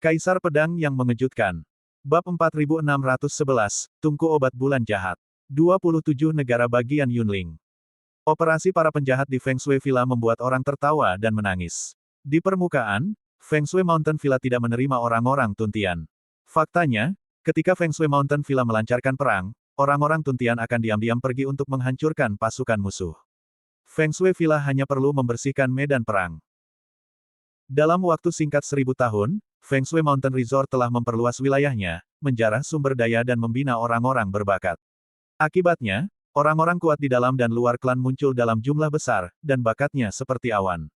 Kaisar Pedang yang Mengejutkan. Bab 4611, Tungku Obat Bulan Jahat. 27 Negara Bagian Yunling. Operasi para penjahat di Feng Shui Villa membuat orang tertawa dan menangis. Di permukaan, Feng Shui Mountain Villa tidak menerima orang-orang Tuntian. Faktanya, ketika Feng Shui Mountain Villa melancarkan perang, orang-orang Tuntian akan diam-diam pergi untuk menghancurkan pasukan musuh. Feng Shui Villa hanya perlu membersihkan medan perang. Dalam waktu singkat 1000 tahun, Feng Shui Mountain Resort telah memperluas wilayahnya, menjarah sumber daya dan membina orang-orang berbakat. Akibatnya, orang-orang kuat di dalam dan luar klan muncul dalam jumlah besar, dan bakatnya seperti awan.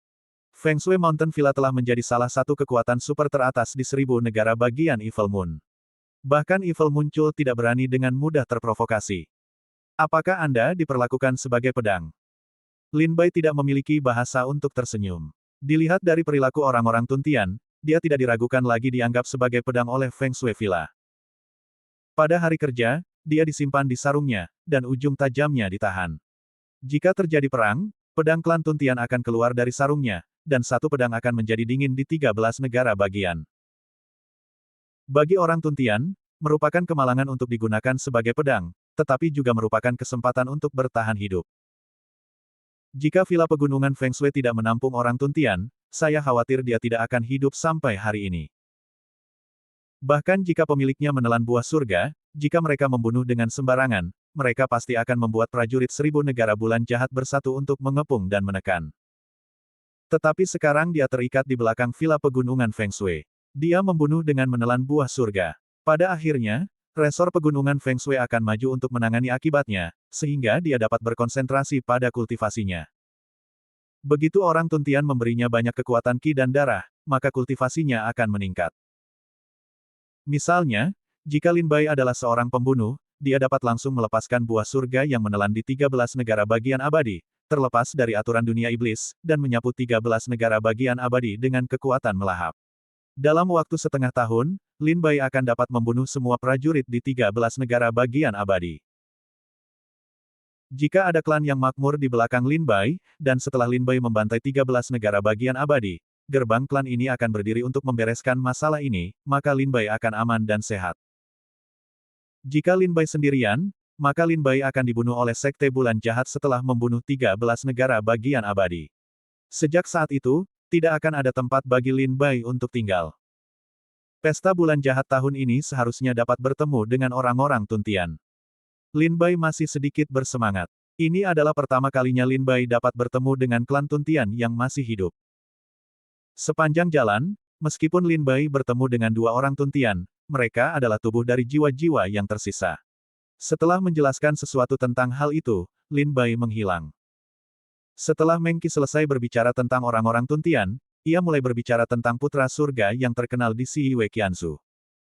Feng Shui Mountain Villa telah menjadi salah satu kekuatan super teratas di 1000 negara bagian Evil Moon. Bahkan Evil muncul tidak berani dengan mudah terprovokasi. Apakah Anda diperlakukan sebagai pedang? Lin Bai tidak memiliki bahasa untuk tersenyum. Dilihat dari perilaku orang-orang Tuntian, dia tidak diragukan lagi dianggap sebagai pedang oleh Feng Shui Villa. Pada hari kerja, dia disimpan di sarungnya, dan ujung tajamnya ditahan. Jika terjadi perang, pedang klan Tuntian akan keluar dari sarungnya, dan satu pedang akan menjadi dingin di 13 negara bagian. Bagi orang Tuntian, merupakan kemalangan untuk digunakan sebagai pedang, tetapi juga merupakan kesempatan untuk bertahan hidup. Jika Villa Pegunungan Feng Shui tidak menampung orang Tuntian, saya khawatir dia tidak akan hidup sampai hari ini. Bahkan jika pemiliknya menelan buah surga, jika mereka membunuh dengan sembarangan, mereka pasti akan membuat prajurit 1000 negara bulan jahat bersatu untuk mengepung dan menekan. Tetapi sekarang dia terikat di belakang Villa Pegunungan Feng Shui. Dia membunuh dengan menelan buah surga. Pada akhirnya, Resor Pegunungan Feng Shui akan maju untuk menangani akibatnya, sehingga dia dapat berkonsentrasi pada kultivasinya. Begitu orang Tuntian memberinya banyak kekuatan ki dan darah, maka kultivasinya akan meningkat. Misalnya, jika Lin Bai adalah seorang pembunuh, dia dapat langsung melepaskan buah surga yang menelan di 13 negara bagian abadi, terlepas dari aturan dunia iblis, dan menyapu 13 negara bagian abadi dengan kekuatan melahap. Dalam waktu setengah tahun, Lin Bai akan dapat membunuh semua prajurit di 13 negara bagian abadi. Jika ada klan yang makmur di belakang Lin Bai, dan setelah Lin Bai membantai 13 negara bagian abadi, gerbang klan ini akan berdiri untuk membereskan masalah ini, maka Lin Bai akan aman dan sehat. Jika Lin Bai sendirian, maka Lin Bai akan dibunuh oleh Sekte Bulan Jahat setelah membunuh 13 negara bagian abadi. Sejak saat itu, tidak akan ada tempat bagi Lin Bai untuk tinggal. Pesta Bulan Jahat tahun ini seharusnya dapat bertemu dengan orang-orang Tuntian. Lin Bai masih sedikit bersemangat. Ini adalah pertama kalinya Lin Bai dapat bertemu dengan klan Tuntian yang masih hidup. Sepanjang jalan, meskipun Lin Bai bertemu dengan dua orang Tuntian, mereka adalah tubuh dari jiwa-jiwa yang tersisa. Setelah menjelaskan sesuatu tentang hal itu, Lin Bai menghilang. Setelah Meng Qi selesai berbicara tentang orang-orang Tuntian, ia mulai berbicara tentang putra surga yang terkenal di Siwe Qianzu.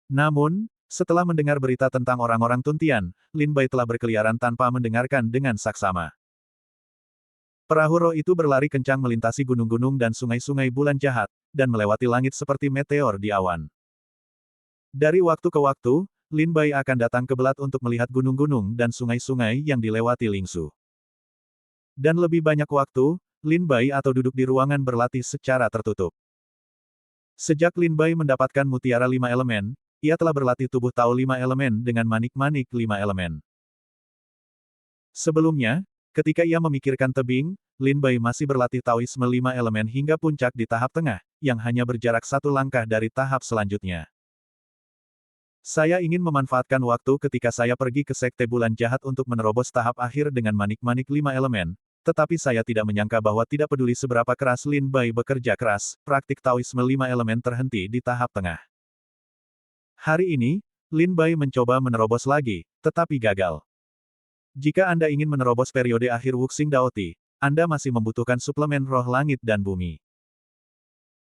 Namun, setelah mendengar berita tentang orang-orang Tuntian, Lin Bai telah berkeliaran tanpa mendengarkan dengan saksama. Perahu roh itu berlari kencang melintasi gunung-gunung dan sungai-sungai bulan jahat, dan melewati langit seperti meteor di awan. Dari waktu ke waktu, Lin Bai akan datang ke Belat untuk melihat gunung-gunung dan sungai-sungai yang dilewati Lingsu. Dan lebih banyak waktu, Lin Bai atau duduk di ruangan berlatih secara tertutup. Sejak Lin Bai mendapatkan mutiara 5 elemen, ia telah berlatih tubuh Tao 5 elemen dengan manik-manik 5 elemen. Sebelumnya, ketika ia memikirkan tebing, Lin Bai masih berlatih Taoisme 5 elemen hingga puncak di tahap tengah, yang hanya berjarak satu langkah dari tahap selanjutnya. Saya ingin memanfaatkan waktu ketika saya pergi ke Sekte Bulan Jahat untuk menerobos tahap akhir dengan manik-manik 5 elemen, tetapi saya tidak menyangka bahwa tidak peduli seberapa keras Lin Bai bekerja keras, praktik Taoisme 5 elemen terhenti di tahap tengah. Hari ini, Lin Bai mencoba menerobos lagi, tetapi gagal. Jika Anda ingin menerobos periode akhir Wuxing Daoti, Anda masih membutuhkan suplemen roh langit dan bumi.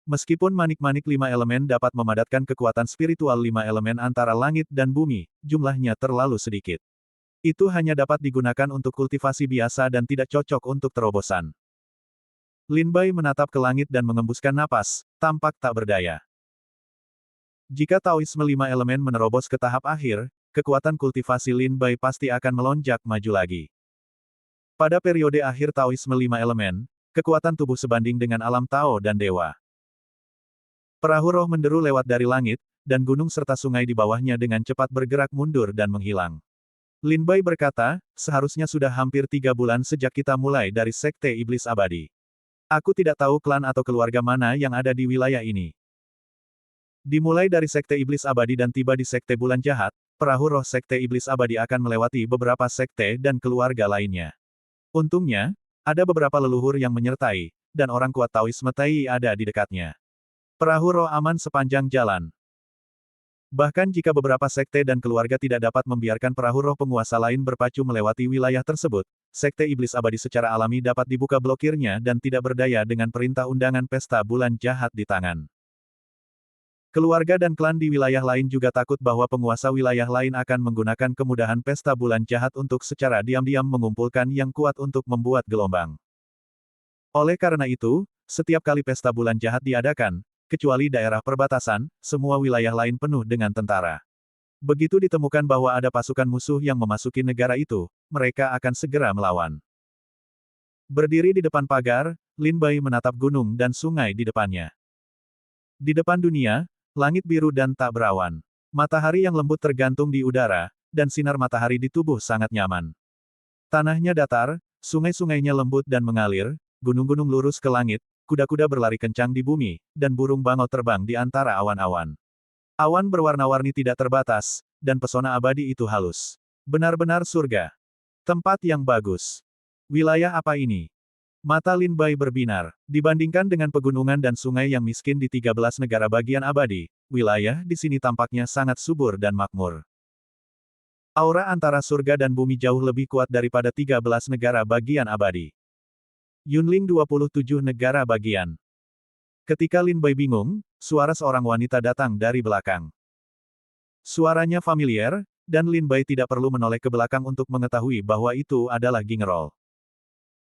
Meskipun manik-manik 5 elemen dapat memadatkan kekuatan spiritual 5 elemen antara langit dan bumi, jumlahnya terlalu sedikit. Itu hanya dapat digunakan untuk kultivasi biasa dan tidak cocok untuk terobosan. Lin Bai menatap ke langit dan mengembuskan napas, tampak tak berdaya. Jika Taoisme 5 elemen menerobos ke tahap akhir, kekuatan kultivasi Lin Bai pasti akan melonjak maju lagi. Pada periode akhir Taoisme 5 elemen, kekuatan tubuh sebanding dengan alam Tao dan dewa. Perahu roh menderu lewat dari langit, dan gunung serta sungai di bawahnya dengan cepat bergerak mundur dan menghilang. Lin Bai berkata, seharusnya sudah hampir 3 bulan sejak kita mulai dari Sekte Iblis Abadi. Aku tidak tahu klan atau keluarga mana yang ada di wilayah ini. Dimulai dari Sekte Iblis Abadi dan tiba di Sekte Bulan Jahat, perahu roh Sekte Iblis Abadi akan melewati beberapa sekte dan keluarga lainnya. Untungnya, ada beberapa leluhur yang menyertai, dan orang kuat Taois Metai ada di dekatnya. Perahu roh aman sepanjang jalan. Bahkan jika beberapa sekte dan keluarga tidak dapat membiarkan perahu roh penguasa lain berpacu melewati wilayah tersebut, Sekte Iblis Abadi secara alami dapat dibuka blokirnya dan tidak berdaya dengan perintah undangan pesta bulan jahat di tangan. Keluarga dan klan di wilayah lain juga takut bahwa penguasa wilayah lain akan menggunakan kemudahan pesta bulan jahat untuk secara diam-diam mengumpulkan yang kuat untuk membuat gelombang. Oleh karena itu, setiap kali pesta bulan jahat diadakan, kecuali daerah perbatasan, semua wilayah lain penuh dengan tentara. Begitu ditemukan bahwa ada pasukan musuh yang memasuki negara itu, mereka akan segera melawan. Berdiri di depan pagar, Lin Bai menatap gunung dan sungai di depannya. Di depan dunia, langit biru dan tak berawan. Matahari yang lembut tergantung di udara, dan sinar matahari di tubuh sangat nyaman. Tanahnya datar, sungai-sungainya lembut dan mengalir, gunung-gunung lurus ke langit, kuda-kuda berlari kencang di bumi, dan burung bangau terbang di antara awan-awan. Awan berwarna-warni tidak terbatas, dan pesona abadi itu halus. Benar-benar surga. Tempat yang bagus. Wilayah apa ini? Mata Lin Bai berbinar. Dibandingkan dengan pegunungan dan sungai yang miskin di 13 negara bagian abadi, wilayah di sini tampaknya sangat subur dan makmur. Aura antara surga dan bumi jauh lebih kuat daripada 13 negara bagian abadi. Yunling 27 negara bagian. Ketika Lin Bai bingung, suara seorang wanita datang dari belakang. Suaranya familiar, dan Lin Bai tidak perlu menoleh ke belakang untuk mengetahui bahwa itu adalah Gingerol.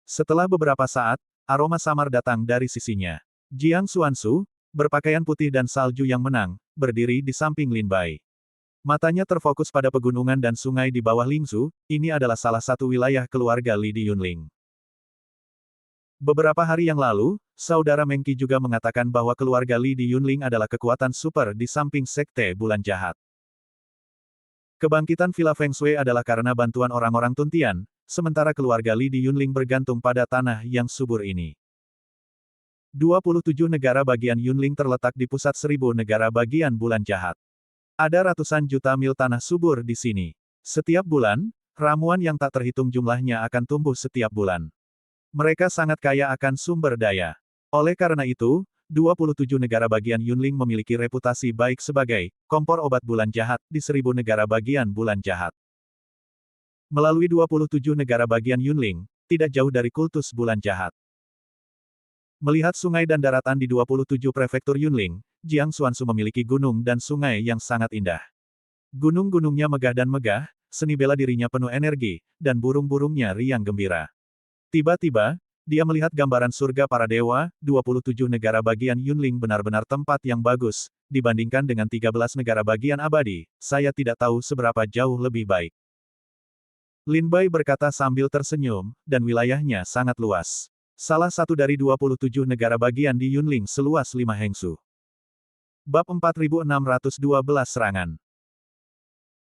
Setelah beberapa saat, aroma samar datang dari sisinya. Jiang Xuansu, berpakaian putih dan salju yang menang, berdiri di samping Lin Bai. Matanya terfokus pada pegunungan dan sungai di bawah Lingzhu, ini adalah salah satu wilayah keluarga Li di Yunling. Beberapa hari yang lalu, saudara Meng Qi juga mengatakan bahwa keluarga Li di Yunling adalah kekuatan super di samping Sekte Bulan Jahat. Kebangkitan Villa Feng Shui adalah karena bantuan orang-orang Tuntian, sementara keluarga Li di Yunling bergantung pada tanah yang subur ini. 27 negara bagian Yunling terletak di pusat 1000 negara bagian Bulan Jahat. Ada ratusan juta mil tanah subur di sini. Setiap bulan, ramuan yang tak terhitung jumlahnya akan tumbuh setiap bulan. Mereka sangat kaya akan sumber daya. Oleh karena itu, 27 negara bagian Yunling memiliki reputasi baik sebagai kompor obat bulan jahat di 1000 negara bagian bulan jahat. Melalui 27 negara bagian Yunling, tidak jauh dari kultus bulan jahat. Melihat sungai dan daratan di 27 prefektur Yunling, Jiang Xuansu memiliki gunung dan sungai yang sangat indah. Gunung-gunungnya megah dan megah, seni bela dirinya penuh energi, dan burung-burungnya riang gembira. Tiba-tiba, dia melihat gambaran surga para dewa, 27 negara bagian Yunling benar-benar tempat yang bagus, dibandingkan dengan 13 negara bagian abadi, saya tidak tahu seberapa jauh lebih baik. Lin Bai berkata sambil tersenyum, dan wilayahnya sangat luas. Salah satu dari 27 negara bagian di Yunling seluas 5 hengsu. Bab 4612 Serangan.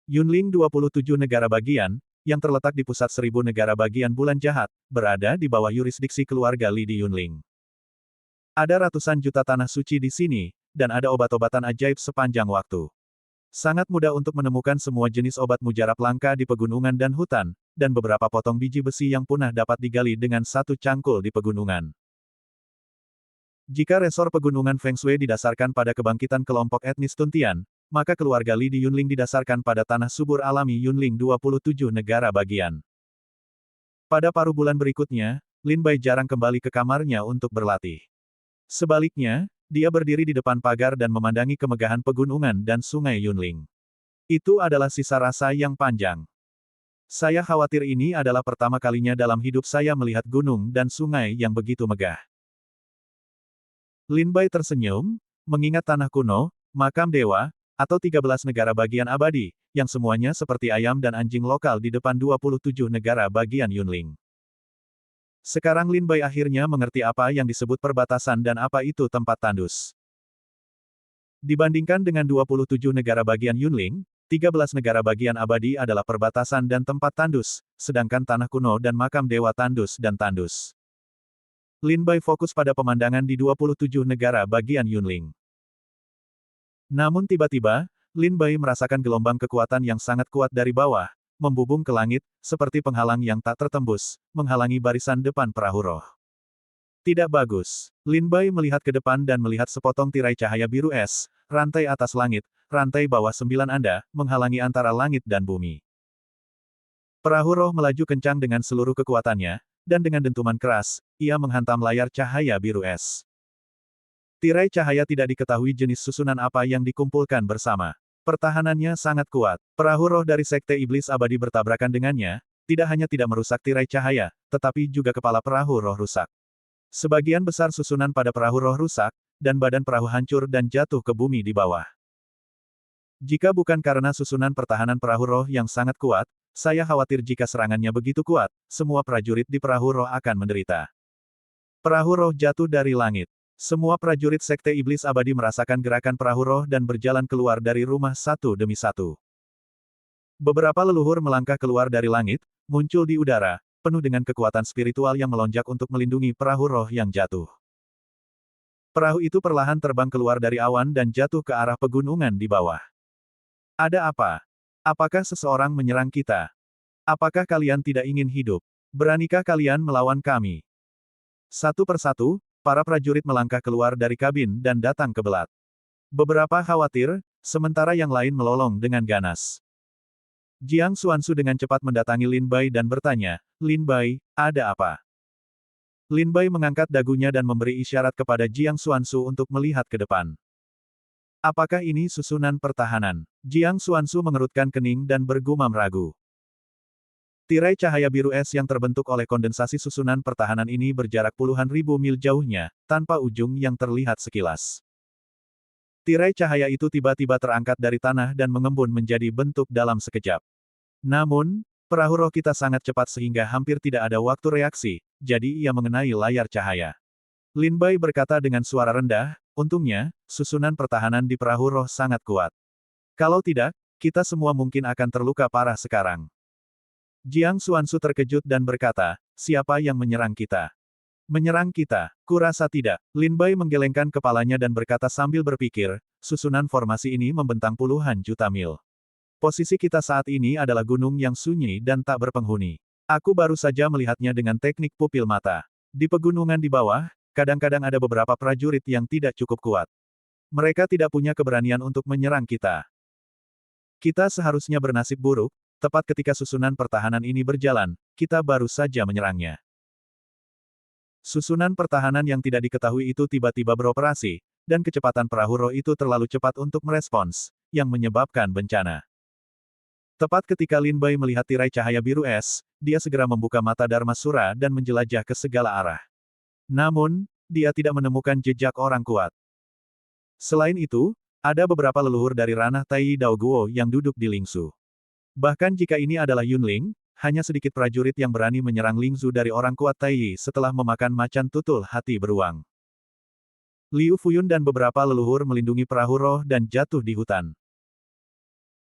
Yunling 27 negara bagian, yang terletak di pusat 1000 negara bagian bulan jahat, berada di bawah yurisdiksi keluarga Li di Yunling. Ada ratusan juta tanah suci di sini, dan ada obat-obatan ajaib sepanjang waktu. Sangat mudah untuk menemukan semua jenis obat mujarab langka di pegunungan dan hutan, dan beberapa potong biji besi yang punah dapat digali dengan satu cangkul di pegunungan. Jika resor pegunungan Feng Shui didasarkan pada kebangkitan kelompok etnis Tuntian, maka keluarga Li di Yunling didasarkan pada tanah subur alami Yunling 27 negara bagian. Pada paruh bulan berikutnya, Lin Bai jarang kembali ke kamarnya untuk berlatih. Sebaliknya, dia berdiri di depan pagar dan memandangi kemegahan pegunungan dan sungai Yunling. Itu adalah sisa rasa yang panjang. Saya khawatir ini adalah pertama kalinya dalam hidup saya melihat gunung dan sungai yang begitu megah. Lin Bai tersenyum, mengingat tanah kuno, makam dewa, atau 13 negara bagian abadi, yang semuanya seperti ayam dan anjing lokal di depan 27 negara bagian Yunling. Sekarang Lin Bai akhirnya mengerti apa yang disebut perbatasan dan apa itu tempat tandus. Dibandingkan dengan 27 negara bagian Yunling, 13 negara bagian abadi adalah perbatasan dan tempat tandus, sedangkan tanah kuno dan makam dewa tandus dan tandus. Lin Bai fokus pada pemandangan di 27 negara bagian Yunling. Namun tiba-tiba, Lin Bai merasakan gelombang kekuatan yang sangat kuat dari bawah, membubung ke langit, seperti penghalang yang tak tertembus, menghalangi barisan depan perahu roh. Tidak bagus. Lin Bai melihat ke depan dan melihat sepotong tirai cahaya biru es, rantai atas langit, rantai bawah 9 Anda, menghalangi antara langit dan bumi. Perahu roh melaju kencang dengan seluruh kekuatannya, dan dengan dentuman keras, ia menghantam layar cahaya biru es. Tirai cahaya tidak diketahui jenis susunan apa yang dikumpulkan bersama. Pertahanannya sangat kuat. Perahu roh dari Sekte Iblis Abadi bertabrakan dengannya, tidak hanya tidak merusak tirai cahaya, tetapi juga kepala perahu roh rusak. Sebagian besar susunan pada perahu roh rusak, dan badan perahu hancur dan jatuh ke bumi di bawah. Jika bukan karena susunan pertahanan perahu roh yang sangat kuat, saya khawatir jika serangannya begitu kuat, semua prajurit di perahu roh akan menderita. Perahu roh jatuh dari langit. Semua prajurit Sekte Iblis Abadi merasakan gerakan perahu roh dan berjalan keluar dari rumah satu demi satu. Beberapa leluhur melangkah keluar dari langit, muncul di udara, penuh dengan kekuatan spiritual yang melonjak untuk melindungi perahu roh yang jatuh. Perahu itu perlahan terbang keluar dari awan dan jatuh ke arah pegunungan di bawah. Ada apa? Apakah seseorang menyerang kita? Apakah kalian tidak ingin hidup? Beranikah kalian melawan kami? Satu persatu, para prajurit melangkah keluar dari kabin dan datang ke Belat. Beberapa khawatir, sementara yang lain melolong dengan ganas. Jiang Xuanzu dengan cepat mendatangi Lin Bai dan bertanya, "Lin Bai, ada apa?" Lin Bai mengangkat dagunya dan memberi isyarat kepada Jiang Xuanzu untuk melihat ke depan. Apakah ini susunan pertahanan? Jiang Xuanzu mengerutkan kening dan bergumam ragu. Tirai cahaya biru es yang terbentuk oleh kondensasi susunan pertahanan ini berjarak puluhan ribu mil jauhnya, tanpa ujung yang terlihat sekilas. Tirai cahaya itu tiba-tiba terangkat dari tanah dan mengembun menjadi bentuk dalam sekejap. Namun, perahu roh kita sangat cepat sehingga hampir tidak ada waktu reaksi, jadi ia mengenai layar cahaya. Lin Bai berkata dengan suara rendah, untungnya, susunan pertahanan di perahu roh sangat kuat. Kalau tidak, kita semua mungkin akan terluka parah sekarang. Jiang Xuanzu terkejut dan berkata, siapa yang menyerang kita? Menyerang kita? Kurasa tidak. Lin Bai menggelengkan kepalanya dan berkata sambil berpikir, susunan formasi ini membentang puluhan juta mil. Posisi kita saat ini adalah gunung yang sunyi dan tak berpenghuni. Aku baru saja melihatnya dengan teknik pupil mata. Di pegunungan di bawah, kadang-kadang ada beberapa prajurit yang tidak cukup kuat. Mereka tidak punya keberanian untuk menyerang kita. Kita seharusnya bernasib buruk, tepat ketika susunan pertahanan ini berjalan, kita baru saja menyerangnya. Susunan pertahanan yang tidak diketahui itu tiba-tiba beroperasi, dan kecepatan perahu roh itu terlalu cepat untuk merespons, yang menyebabkan bencana. Tepat ketika Lin Bai melihat tirai cahaya biru es, dia segera membuka mata Dharma Sura dan menjelajah ke segala arah. Namun, dia tidak menemukan jejak orang kuat. Selain itu, ada beberapa leluhur dari ranah Tai Dao Guo yang duduk di Lingzu. Bahkan jika ini adalah Yunling, hanya sedikit prajurit yang berani menyerang Lingzu dari orang kuat Tai setelah memakan macan tutul hati beruang. Liu Fuyun dan beberapa leluhur melindungi perahu roh dan jatuh di hutan.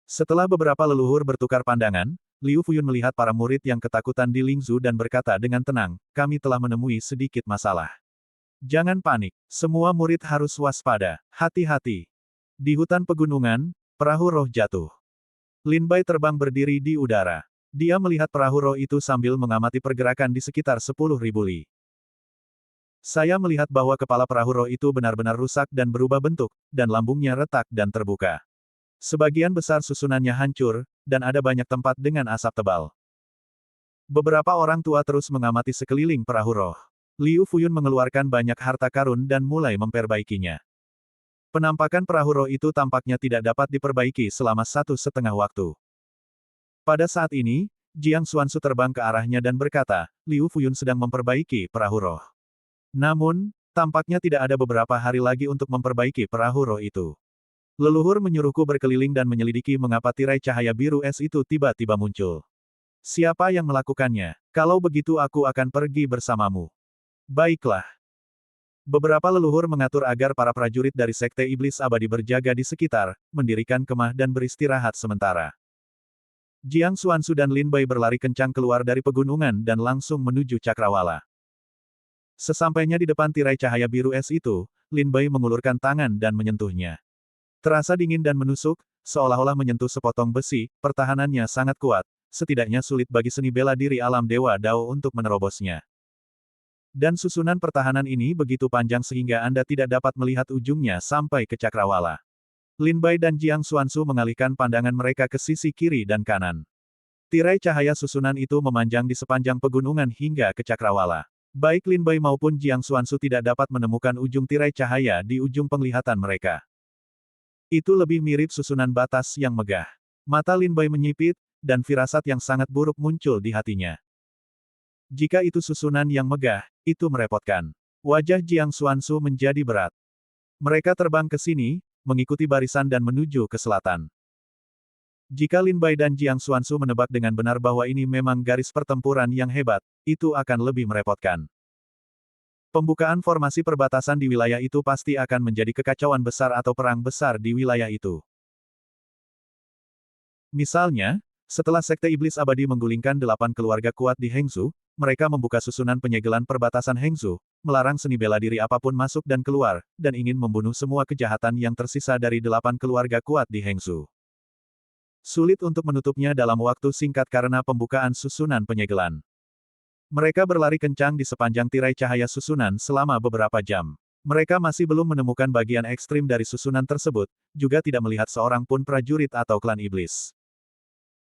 Setelah beberapa leluhur bertukar pandangan, Liu Fuyun melihat para murid yang ketakutan di Lingzu dan berkata dengan tenang, kami telah menemui sedikit masalah. Jangan panik, semua murid harus waspada, hati-hati. Di hutan pegunungan, perahu roh jatuh. Lin Bai terbang berdiri di udara. Dia melihat perahu roh itu sambil mengamati pergerakan di sekitar 10.000 li. Saya melihat bahwa kepala perahu roh itu benar-benar rusak dan berubah bentuk, dan lambungnya retak dan terbuka. Sebagian besar susunannya hancur, dan ada banyak tempat dengan asap tebal. Beberapa orang tua terus mengamati sekeliling perahu roh. Liu Fuyun mengeluarkan banyak harta karun dan mulai memperbaikinya. Penampakan perahu roh itu tampaknya tidak dapat diperbaiki selama 1,5 waktu. Pada saat ini, Jiang Xuanzu terbang ke arahnya dan berkata, Liu Fuyun sedang memperbaiki perahu roh. Namun, tampaknya tidak ada beberapa hari lagi untuk memperbaiki perahu roh itu. Leluhur menyuruhku berkeliling dan menyelidiki mengapa tirai cahaya biru es itu tiba-tiba muncul. Siapa yang melakukannya? Kalau begitu aku akan pergi bersamamu. Baiklah. Beberapa leluhur mengatur agar para prajurit dari Sekte Iblis Abadi berjaga di sekitar, mendirikan kemah dan beristirahat sementara. Jiang Xuanzu dan Lin Bai berlari kencang keluar dari pegunungan dan langsung menuju cakrawala. Sesampainya di depan tirai cahaya biru es itu, Lin Bai mengulurkan tangan dan menyentuhnya. Terasa dingin dan menusuk, seolah-olah menyentuh sepotong besi, pertahanannya sangat kuat, setidaknya sulit bagi seni bela diri alam Dewa Dao untuk menerobosnya. Dan susunan pertahanan ini begitu panjang sehingga Anda tidak dapat melihat ujungnya sampai ke cakrawala. Lin Bai dan Jiang Xuanzu mengalihkan pandangan mereka ke sisi kiri dan kanan. Tirai cahaya susunan itu memanjang di sepanjang pegunungan hingga ke cakrawala. Baik Lin Bai maupun Jiang Xuanzu tidak dapat menemukan ujung tirai cahaya di ujung penglihatan mereka. Itu lebih mirip susunan batas yang megah. Mata Lin Bai menyipit, dan firasat yang sangat buruk muncul di hatinya. Jika itu susunan yang megah, itu merepotkan. Wajah Jiang Xuanzu menjadi berat. Mereka terbang ke sini, mengikuti barisan dan menuju ke selatan. Jika Lin Bai dan Jiang Xuanzu menebak dengan benar bahwa ini memang garis pertempuran yang hebat, itu akan lebih merepotkan. Pembukaan formasi perbatasan di wilayah itu pasti akan menjadi kekacauan besar atau perang besar di wilayah itu. Misalnya, setelah Sekte Iblis Abadi menggulingkan 8 keluarga kuat di Hengzhou, mereka membuka susunan penyegelan perbatasan Hengzhou, melarang seni bela diri apapun masuk dan keluar, dan ingin membunuh semua kejahatan yang tersisa dari 8 keluarga kuat di Hengzhou. Sulit untuk menutupnya dalam waktu singkat karena pembukaan susunan penyegelan. Mereka berlari kencang di sepanjang tirai cahaya susunan selama beberapa jam. Mereka masih belum menemukan bagian ekstrim dari susunan tersebut, juga tidak melihat seorang pun prajurit atau klan iblis.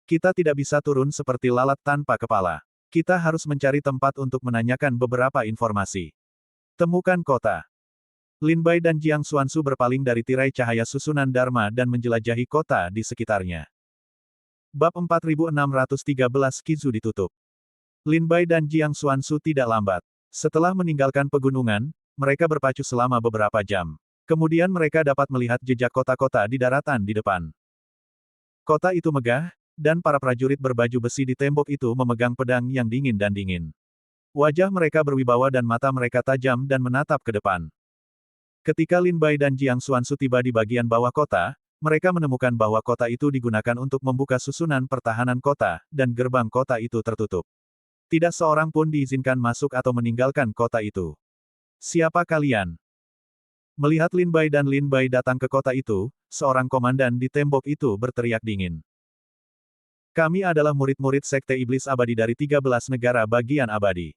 Kita tidak bisa turun seperti lalat tanpa kepala. Kita harus mencari tempat untuk menanyakan beberapa informasi. Temukan kota. Lin Bai dan Jiang Xuanzu berpaling dari tirai cahaya susunan Dharma dan menjelajahi kota di sekitarnya. Bab 4613 Kizu ditutup. Lin Bai dan Jiang Xuanzu tidak lambat. Setelah meninggalkan pegunungan, mereka berpacu selama beberapa jam. Kemudian mereka dapat melihat jejak kota-kota di daratan di depan. Kota itu megah, dan para prajurit berbaju besi di tembok itu memegang pedang yang dingin dan dingin. Wajah mereka berwibawa dan mata mereka tajam dan menatap ke depan. Ketika Lin Bai dan Jiang Xuanzu tiba di bagian bawah kota, mereka menemukan bahwa kota itu digunakan untuk membuka susunan pertahanan kota, dan gerbang kota itu tertutup. Tidak seorang pun diizinkan masuk atau meninggalkan kota itu. Siapa kalian? Melihat Lin Bai dan Lin Bai datang ke kota itu, seorang komandan di tembok itu berteriak dingin. Kami adalah murid-murid Sekte Iblis Abadi dari 13 negara bagian abadi.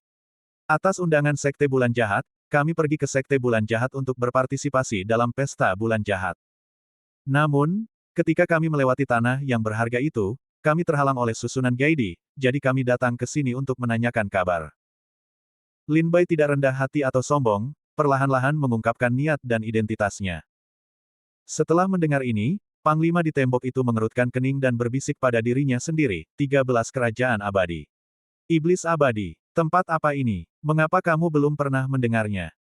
Atas undangan Sekte Bulan Jahat, kami pergi ke Sekte Bulan Jahat untuk berpartisipasi dalam pesta Bulan Jahat. Namun, ketika kami melewati tanah yang berharga itu, kami terhalang oleh susunan Gaidi, jadi kami datang ke sini untuk menanyakan kabar. Lin Bai tidak rendah hati atau sombong, perlahan-lahan mengungkapkan niat dan identitasnya. Setelah mendengar ini, Panglima di tembok itu mengerutkan kening dan berbisik pada dirinya sendiri, 13 kerajaan abadi. Iblis abadi, tempat apa ini? Mengapa kamu belum pernah mendengarnya?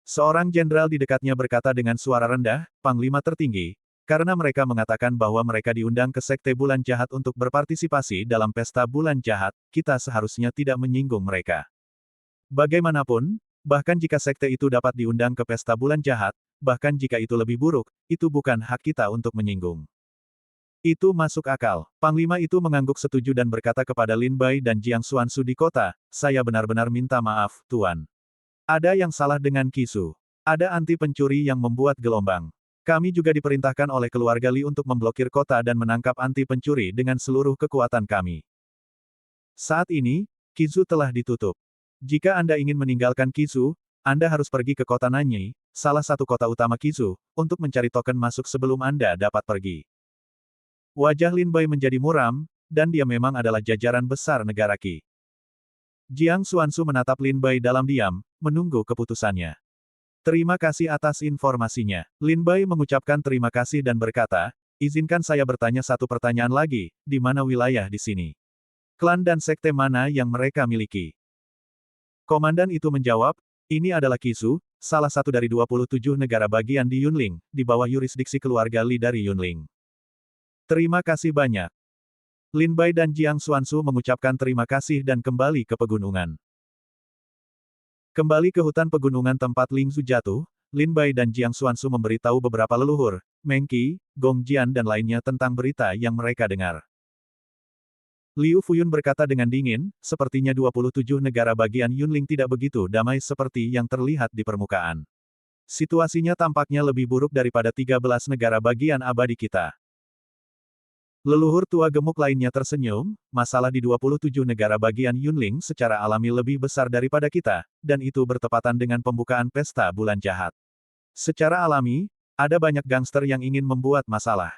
Seorang jenderal di dekatnya berkata dengan suara rendah, Panglima tertinggi, karena mereka mengatakan bahwa mereka diundang ke Sekte Bulan Jahat untuk berpartisipasi dalam pesta Bulan Jahat, kita seharusnya tidak menyinggung mereka. Bagaimanapun, bahkan jika sekte itu dapat diundang ke pesta Bulan Jahat, bahkan jika itu lebih buruk, itu bukan hak kita untuk menyinggung. Itu masuk akal. Panglima itu mengangguk setuju dan berkata kepada Lin Bai dan Jiang Xuanzu di kota, saya benar-benar minta maaf, Tuan. Ada yang salah dengan Kisu. Ada anti pencuri yang membuat gelombang. Kami juga diperintahkan oleh keluarga Li untuk memblokir kota dan menangkap anti pencuri dengan seluruh kekuatan kami. Saat ini, Kizu telah ditutup. Jika Anda ingin meninggalkan Kizu, Anda harus pergi ke kota Nanyi, salah satu kota utama Kizu, untuk mencari token masuk sebelum Anda dapat pergi. Wajah Lin Bai menjadi muram, dan dia memang adalah jajaran besar negara Qi. Jiang Xuanzu menatap Lin Bai dalam diam, menunggu keputusannya. Terima kasih atas informasinya. Lin Bai mengucapkan terima kasih dan berkata, izinkan saya bertanya satu pertanyaan lagi, di mana wilayah di sini? Klan dan sekte mana yang mereka miliki? Komandan itu menjawab, ini adalah Kisu, salah satu dari 27 negara bagian di Yunling, di bawah yurisdiksi keluarga Li dari Yunling. Terima kasih banyak. Lin Bai dan Jiang Xuanzu mengucapkan terima kasih dan kembali ke pegunungan. Kembali ke hutan pegunungan tempat Ling Zu jatuh, Lin Bai dan Jiang Xuansu memberitahu beberapa leluhur, Meng Qi, Gong Jian dan lainnya tentang berita yang mereka dengar. Liu Fuyun berkata dengan dingin, sepertinya 27 negara bagian Yunling tidak begitu damai seperti yang terlihat di permukaan. Situasinya tampaknya lebih buruk daripada 13 negara bagian abadi kita. Leluhur tua gemuk lainnya tersenyum, masalah di 27 negara bagian Yunling secara alami lebih besar daripada kita, dan itu bertepatan dengan pembukaan pesta bulan jahat. Secara alami, ada banyak gangster yang ingin membuat masalah.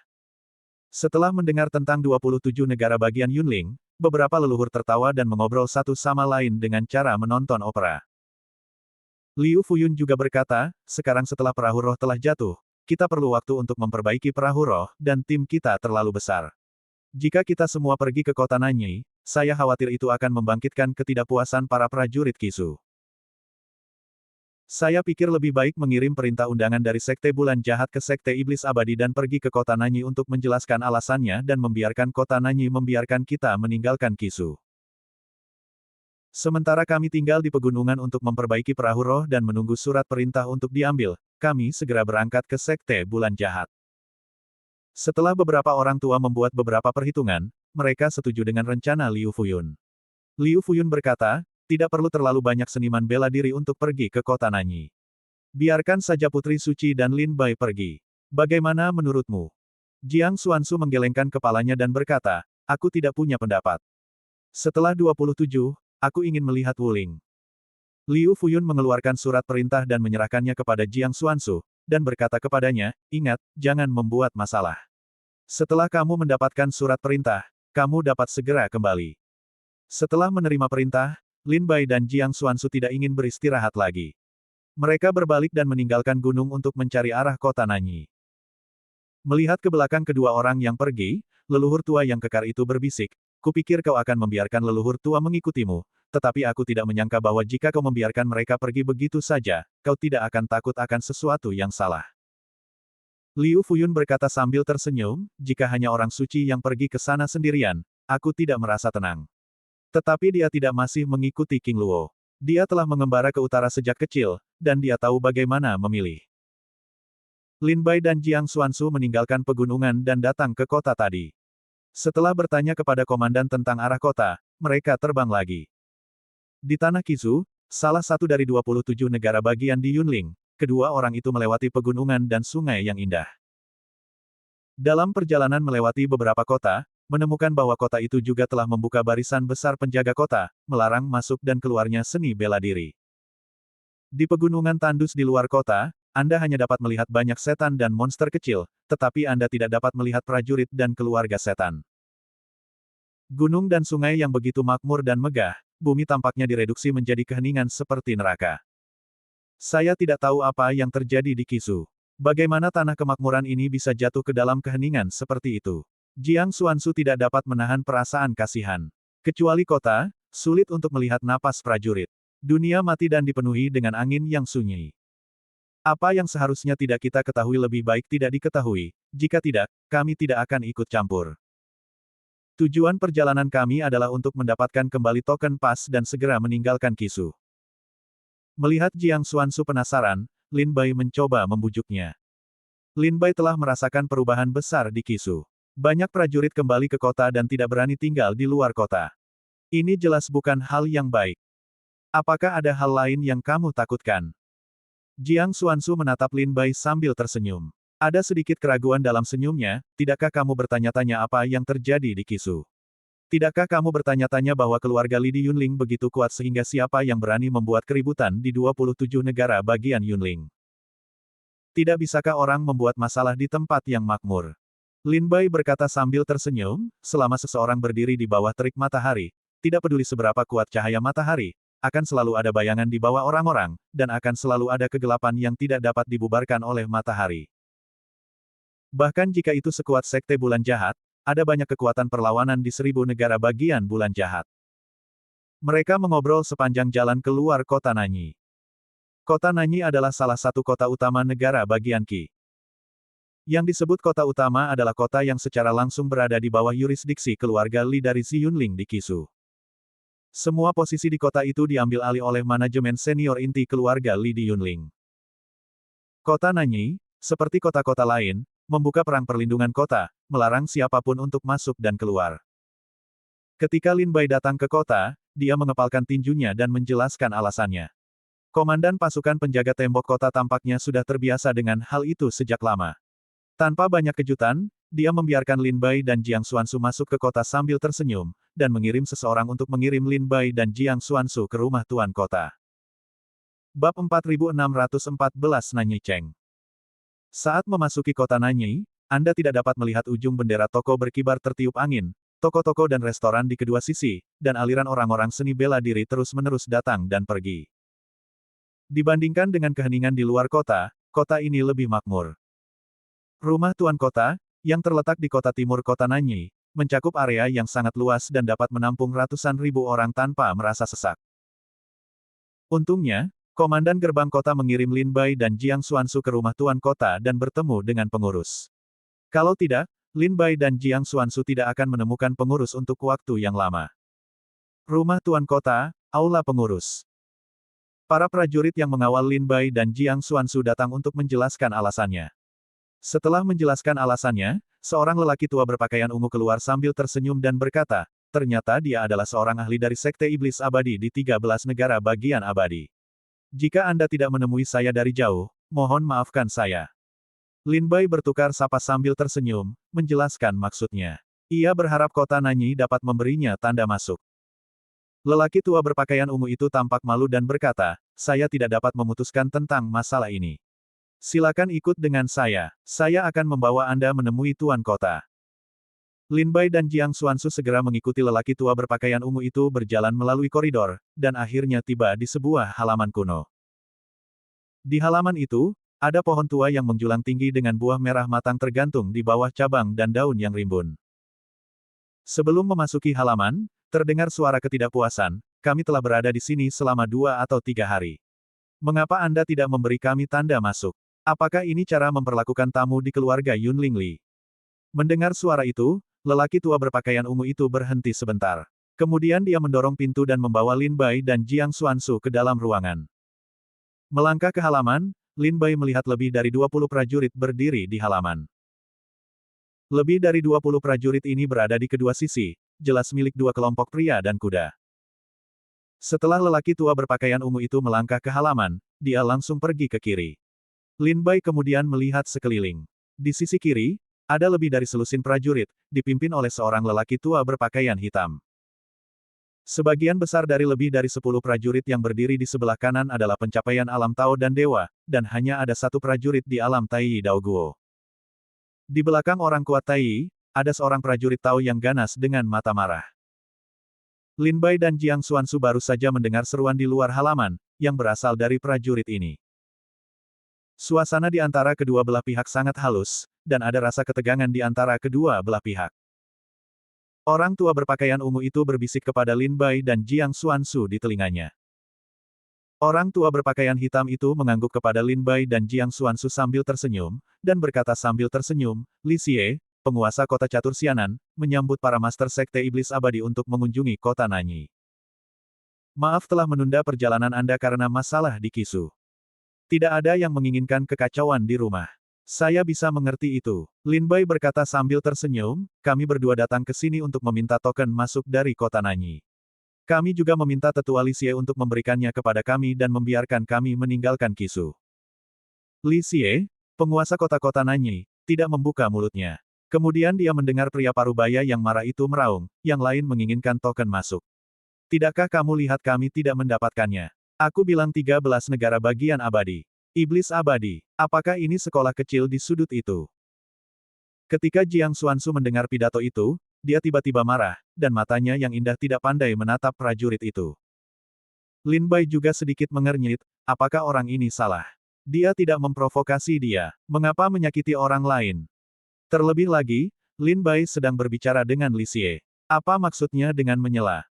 Setelah mendengar tentang 27 negara bagian Yunling, beberapa leluhur tertawa dan mengobrol satu sama lain dengan cara menonton opera. Liu Fuyun juga berkata, sekarang setelah perahu roh telah jatuh, kita perlu waktu untuk memperbaiki perahu roh, dan tim kita terlalu besar. Jika kita semua pergi ke kota Nanyi, saya khawatir itu akan membangkitkan ketidakpuasan para prajurit Kisu. Saya pikir lebih baik mengirim perintah undangan dari Sekte Bulan Jahat ke Sekte Iblis Abadi dan pergi ke kota Nanyi untuk menjelaskan alasannya dan membiarkan kota Nanyi membiarkan kita meninggalkan Kisu. Sementara kami tinggal di pegunungan untuk memperbaiki perahu roh dan menunggu surat perintah untuk diambil, kami segera berangkat ke Sekte Bulan Jahat. Setelah beberapa orang tua membuat beberapa perhitungan, mereka setuju dengan rencana Liu Fuyun. Liu Fuyun berkata, tidak perlu terlalu banyak seniman bela diri untuk pergi ke kota Nanyi. Biarkan saja Putri Suci dan Lin Bai pergi. Bagaimana menurutmu? Jiang Xuansu menggelengkan kepalanya dan berkata, aku tidak punya pendapat. Setelah 27, aku ingin melihat Wuling. Liu Fuyun mengeluarkan surat perintah dan menyerahkannya kepada Jiang Xuansu, dan berkata kepadanya, ingat, jangan membuat masalah. Setelah kamu mendapatkan surat perintah, kamu dapat segera kembali. Setelah menerima perintah, Lin Bai dan Jiang Xuansu tidak ingin beristirahat lagi. Mereka berbalik dan meninggalkan gunung untuk mencari arah kota Nanyi. Melihat ke belakang kedua orang yang pergi, leluhur tua yang kekar itu berbisik, kupikir kau akan membiarkan leluhur tua mengikutimu, tetapi aku tidak menyangka bahwa jika kau membiarkan mereka pergi begitu saja, kau tidak akan takut akan sesuatu yang salah. Liu Fuyun berkata sambil tersenyum, jika hanya orang suci yang pergi ke sana sendirian, aku tidak merasa tenang. Tetapi dia tidak masih mengikuti King Luo. Dia telah mengembara ke utara sejak kecil, dan dia tahu bagaimana memilih. Lin Bai dan Jiang Xuansu meninggalkan pegunungan dan datang ke kota tadi. Setelah bertanya kepada komandan tentang arah kota, mereka terbang lagi. Di tanah Kisu, salah satu dari 27 negara bagian di Yunling, kedua orang itu melewati pegunungan dan sungai yang indah. Dalam perjalanan melewati beberapa kota, menemukan bahwa kota itu juga telah membuka barisan besar penjaga kota, melarang masuk dan keluarnya seni bela diri. Di pegunungan tandus di luar kota, Anda hanya dapat melihat banyak setan dan monster kecil, tetapi Anda tidak dapat melihat prajurit dan keluarga setan. Gunung dan sungai yang begitu makmur dan megah, bumi tampaknya direduksi menjadi keheningan seperti neraka. Saya tidak tahu apa yang terjadi di Kisu. Bagaimana tanah kemakmuran ini bisa jatuh ke dalam keheningan seperti itu? Jiang Xuansu tidak dapat menahan perasaan kasihan. Kecuali kota, sulit untuk melihat napas prajurit. Dunia mati dan dipenuhi dengan angin yang sunyi. Apa yang seharusnya tidak kita ketahui lebih baik tidak diketahui, jika tidak, kami tidak akan ikut campur. Tujuan perjalanan kami adalah untuk mendapatkan kembali token pas dan segera meninggalkan Kisu. Melihat Jiang Xuansu penasaran, Lin Bai mencoba membujuknya. Lin Bai telah merasakan perubahan besar di Kisu. Banyak prajurit kembali ke kota dan tidak berani tinggal di luar kota. Ini jelas bukan hal yang baik. Apakah ada hal lain yang kamu takutkan? Jiang Xuansu menatap Lin Bai sambil tersenyum. Ada sedikit keraguan dalam senyumnya, tidakkah kamu bertanya-tanya apa yang terjadi di Kisu? Tidakkah kamu bertanya-tanya bahwa keluarga Li di Yunling begitu kuat sehingga siapa yang berani membuat keributan di 27 negara bagian Yunling? Tidak bisakah orang membuat masalah di tempat yang makmur? Lin Bai berkata sambil tersenyum, selama seseorang berdiri di bawah terik matahari, tidak peduli seberapa kuat cahaya matahari, akan selalu ada bayangan di bawah orang-orang, dan akan selalu ada kegelapan yang tidak dapat dibubarkan oleh matahari. Bahkan jika itu sekuat Sekte Bulan Jahat, ada banyak kekuatan perlawanan di 1000 negara bagian Bulan Jahat. Mereka mengobrol sepanjang jalan keluar kota Nanyi. Kota Nanyi adalah salah satu kota utama negara bagian Qi. Yang disebut kota utama adalah kota yang secara langsung berada di bawah yurisdiksi keluarga Li dari Xiyunling di Kisu. Semua posisi di kota itu diambil alih oleh manajemen senior inti keluarga Li di Yunling. Kota Nanyi, seperti kota-kota lain, membuka perang perlindungan kota, melarang siapapun untuk masuk dan keluar. Ketika Lin Bai datang ke kota, dia mengepalkan tinjunya dan menjelaskan alasannya. Komandan pasukan penjaga tembok kota tampaknya sudah terbiasa dengan hal itu sejak lama. Tanpa banyak kejutan, dia membiarkan Lin Bai dan Jiang Xuansu masuk ke kota sambil tersenyum, dan mengirim seseorang untuk mengirim Lin Bai dan Jiang Xuansu ke rumah tuan kota. Bab 4614 Nanyi Cheng. Saat memasuki kota Nanyi, Anda tidak dapat melihat ujung bendera toko berkibar tertiup angin, toko-toko dan restoran di kedua sisi, dan aliran orang-orang seni bela diri terus-menerus datang dan pergi. Dibandingkan dengan keheningan di luar kota, kota ini lebih makmur. Rumah tuan kota, yang terletak di kota timur kota Nanyi, mencakup area yang sangat luas dan dapat menampung ratusan ribu orang tanpa merasa sesak. Untungnya, komandan gerbang kota mengirim Lin Bai dan Jiang Xuansu ke rumah tuan kota dan bertemu dengan pengurus. Kalau tidak, Lin Bai dan Jiang Xuansu tidak akan menemukan pengurus untuk waktu yang lama. Rumah tuan kota, aula pengurus. Para prajurit yang mengawal Lin Bai dan Jiang Xuansu datang untuk menjelaskan alasannya. Setelah menjelaskan alasannya, seorang lelaki tua berpakaian ungu keluar sambil tersenyum dan berkata, ternyata dia adalah seorang ahli dari Sekte Iblis Abadi di 13 negara bagian abadi. Jika Anda tidak menemui saya dari jauh, mohon maafkan saya. Lin Bai bertukar sapa sambil tersenyum, menjelaskan maksudnya. Ia berharap kota Nanyi dapat memberinya tanda masuk. Lelaki tua berpakaian ungu itu tampak malu dan berkata, saya tidak dapat memutuskan tentang masalah ini. Silakan ikut dengan saya akan membawa Anda menemui tuan kota. Lin Bai dan Jiang Xuansu segera mengikuti lelaki tua berpakaian ungu itu berjalan melalui koridor, dan akhirnya tiba di sebuah halaman kuno. Di halaman itu, ada pohon tua yang menjulang tinggi dengan buah merah matang tergantung di bawah cabang dan daun yang rimbun. Sebelum memasuki halaman, terdengar suara ketidakpuasan, kami telah berada di sini selama 2 atau 3 hari. Mengapa Anda tidak memberi kami tanda masuk? Apakah ini cara memperlakukan tamu di keluarga Yunling Li? Mendengar suara itu, lelaki tua berpakaian ungu itu berhenti sebentar. Kemudian dia mendorong pintu dan membawa Lin Bai dan Jiang Xuansu ke dalam ruangan. Melangkah ke halaman, Lin Bai melihat lebih dari 20 prajurit berdiri di halaman. Lebih dari 20 prajurit ini berada di kedua sisi, jelas milik 2 kelompok pria dan kuda. Setelah lelaki tua berpakaian ungu itu melangkah ke halaman, dia langsung pergi ke kiri. Lin Bai kemudian melihat sekeliling. Di sisi kiri, ada lebih dari selusin prajurit, dipimpin oleh seorang lelaki tua berpakaian hitam. Sebagian besar dari lebih dari 10 prajurit yang berdiri di sebelah kanan adalah pencapaian alam Tao dan Dewa, dan hanya ada 1 prajurit di alam Tai Dao Guo. Di belakang orang kuat Tai, ada seorang prajurit Tao yang ganas dengan mata marah. Lin Bai dan Jiang Xuansu baru saja mendengar seruan di luar halaman, yang berasal dari prajurit ini. Suasana di antara kedua belah pihak sangat halus, dan ada rasa ketegangan di antara kedua belah pihak. Orang tua berpakaian ungu itu berbisik kepada Lin Bai dan Jiang Xuansu di telinganya. Orang tua berpakaian hitam itu mengangguk kepada Lin Bai dan Jiang Xuansu sambil tersenyum, dan berkata sambil tersenyum, Li Xie, penguasa kota catur Xianan, menyambut para master sekte iblis abadi untuk mengunjungi kota Nanyi. Maaf telah menunda perjalanan Anda karena masalah di Kisu. Tidak ada yang menginginkan kekacauan di rumah. Saya bisa mengerti itu. Lin Bai berkata sambil tersenyum, kami berdua datang ke sini untuk meminta token masuk dari kota Nanyi. Kami juga meminta tetua Li Xie untuk memberikannya kepada kami dan membiarkan kami meninggalkan Kisu. Li Xie, penguasa kota-kota Nanyi, tidak membuka mulutnya. Kemudian dia mendengar pria parubaya yang marah itu meraung, yang lain menginginkan token masuk. Tidakkah kamu lihat kami tidak mendapatkannya? Aku bilang 13 negara bagian abadi. Iblis abadi. Apakah ini sekolah kecil di sudut itu? Ketika Jiang Xuansu mendengar pidato itu, dia tiba-tiba marah, dan matanya yang indah tidak pandai menatap prajurit itu. Lin Bai juga sedikit mengernyit, apakah orang ini salah? Dia tidak memprovokasi dia. Mengapa menyakiti orang lain? Terlebih lagi, Lin Bai sedang berbicara dengan Li Xie. Apa maksudnya dengan menyela?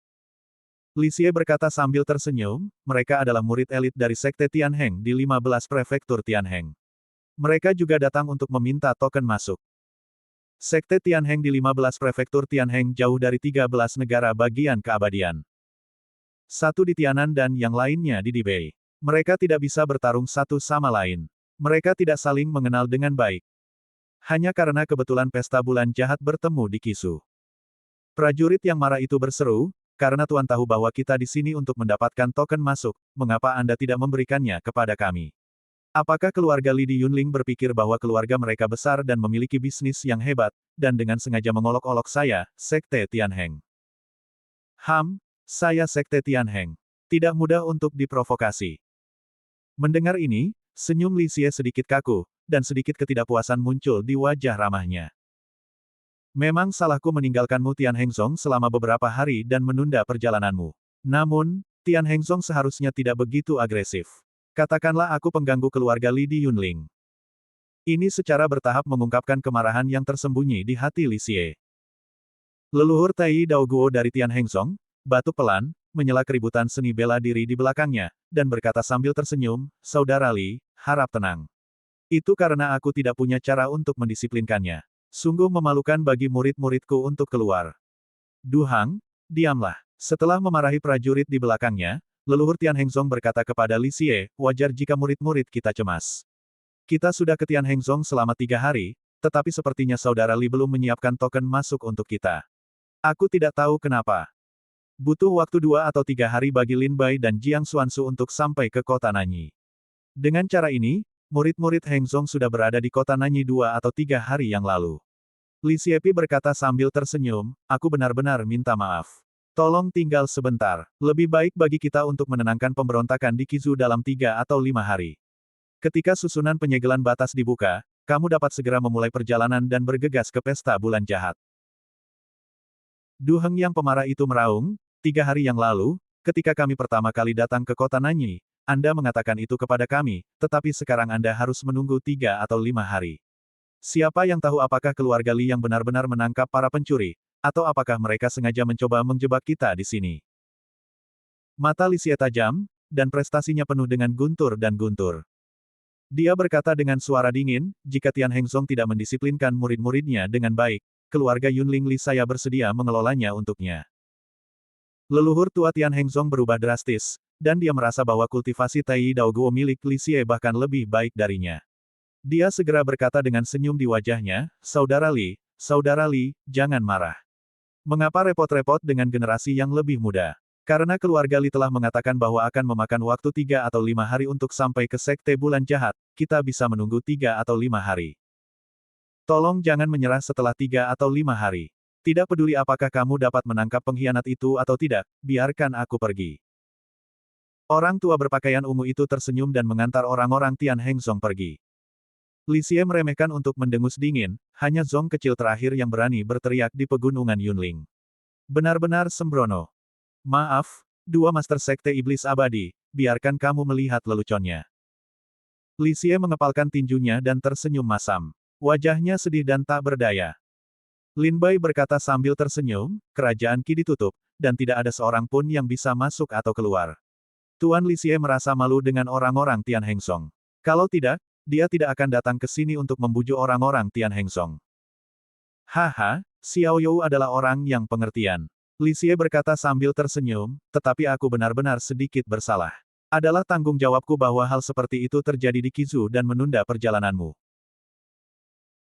Li Xie berkata sambil tersenyum, mereka adalah murid elit dari Sekte Tianheng di 15 prefektur Tianheng. Mereka juga datang untuk meminta token masuk. Sekte Tianheng di 15 prefektur Tianheng jauh dari 13 negara bagian keabadian. Satu di Tianan dan yang lainnya di Dibei. Mereka tidak bisa bertarung satu sama lain. Mereka tidak saling mengenal dengan baik. Hanya karena kebetulan pesta bulan jahat bertemu di Kisu. Prajurit yang marah itu berseru, karena Tuan tahu bahwa kita di sini untuk mendapatkan token masuk, mengapa Anda tidak memberikannya kepada kami? Apakah keluarga Li di Yunling berpikir bahwa keluarga mereka besar dan memiliki bisnis yang hebat, dan dengan sengaja mengolok-olok saya, Sekte Tianheng? Saya Sekte Tianheng. Tidak mudah untuk diprovokasi. Mendengar ini, senyum Li Xie sedikit kaku, dan sedikit ketidakpuasan muncul di wajah ramahnya. Memang salahku meninggalkanmu Tian Hengzong selama beberapa hari dan menunda perjalananmu. Namun, Tian Hengzong seharusnya tidak begitu agresif. Katakanlah aku pengganggu keluarga Li di Yunling. Ini secara bertahap mengungkapkan kemarahan yang tersembunyi di hati Li Xie. Leluhur Tai Daoguo dari Tian Hengzong, batuk pelan, menyela keributan seni bela diri di belakangnya, dan berkata sambil tersenyum, Saudara Li, harap tenang. Itu karena aku tidak punya cara untuk mendisiplinkannya. Sungguh memalukan bagi murid-muridku untuk keluar. Duhang, diamlah. Setelah memarahi prajurit di belakangnya, leluhur Tian Hengzong berkata kepada Li Xie, wajar jika murid-murid kita cemas. Kita sudah ke Tian Hengzong selama 3 hari, tetapi sepertinya Saudara Li belum menyiapkan token masuk untuk kita. Aku tidak tahu kenapa. Butuh waktu 2 atau 3 hari bagi Lin Bai dan Jiang Xuansu untuk sampai ke kota Nanyi. Dengan cara ini, murid-murid Hengzong sudah berada di kota Nanyi 2 atau 3 hari yang lalu. Li Xiepi berkata sambil tersenyum, aku benar-benar minta maaf. Tolong tinggal sebentar. Lebih baik bagi kita untuk menenangkan pemberontakan di Kizu dalam 3 atau 5 hari. Ketika susunan penyegelan batas dibuka, kamu dapat segera memulai perjalanan dan bergegas ke pesta bulan jahat. Du Heng yang pemarah itu meraung, 3 hari yang lalu, ketika kami pertama kali datang ke kota Nanyi, Anda mengatakan itu kepada kami, tetapi sekarang Anda harus menunggu 3 atau 5 hari. Siapa yang tahu apakah keluarga Li yang benar-benar menangkap para pencuri, atau apakah mereka sengaja mencoba menjebak kita di sini? Mata Li Xie tajam, dan prestasinya penuh dengan guntur dan guntur. Dia berkata dengan suara dingin, jika Tian Hengzong tidak mendisiplinkan murid-muridnya dengan baik, keluarga Yunling Li saya bersedia mengelolanya untuknya. Leluhur tua Tian Hengzong berubah drastis, dan dia merasa bahwa kultivasi Tai Daoguo milik Li Xie bahkan lebih baik darinya. Dia segera berkata dengan senyum di wajahnya, Saudara Li, jangan marah. Mengapa repot-repot dengan generasi yang lebih muda? Karena keluarga Li telah mengatakan bahwa akan memakan waktu 3 atau 5 hari untuk sampai ke Sekte Bulan Jahat, kita bisa menunggu 3 atau 5 hari. Tolong jangan menyerah setelah 3 atau 5 hari. Tidak peduli apakah kamu dapat menangkap pengkhianat itu atau tidak, biarkan aku pergi. Orang tua berpakaian ungu itu tersenyum dan mengantar orang-orang Tian Hengzong pergi. Li Xie meremehkan untuk mendengus dingin, hanya Zong kecil terakhir yang berani berteriak di pegunungan Yunling. Benar-benar sembrono. Maaf, 2 Master Sekte Iblis Abadi, biarkan kamu melihat leluconnya. Li Xie mengepalkan tinjunya dan tersenyum masam. Wajahnya sedih dan tak berdaya. Lin Bai berkata sambil tersenyum, kerajaan Qi ditutup, dan tidak ada seorang pun yang bisa masuk atau keluar. Tuan Li Xie merasa malu dengan orang-orang Tian Hengzong. Kalau tidak, dia tidak akan datang ke sini untuk membujuk orang-orang Tian Hengzong. Haha, Xiao You adalah orang yang pengertian. Li Xie berkata sambil tersenyum, tetapi aku benar-benar sedikit bersalah. Adalah tanggung jawabku bahwa hal seperti itu terjadi di Kizu dan menunda perjalananmu.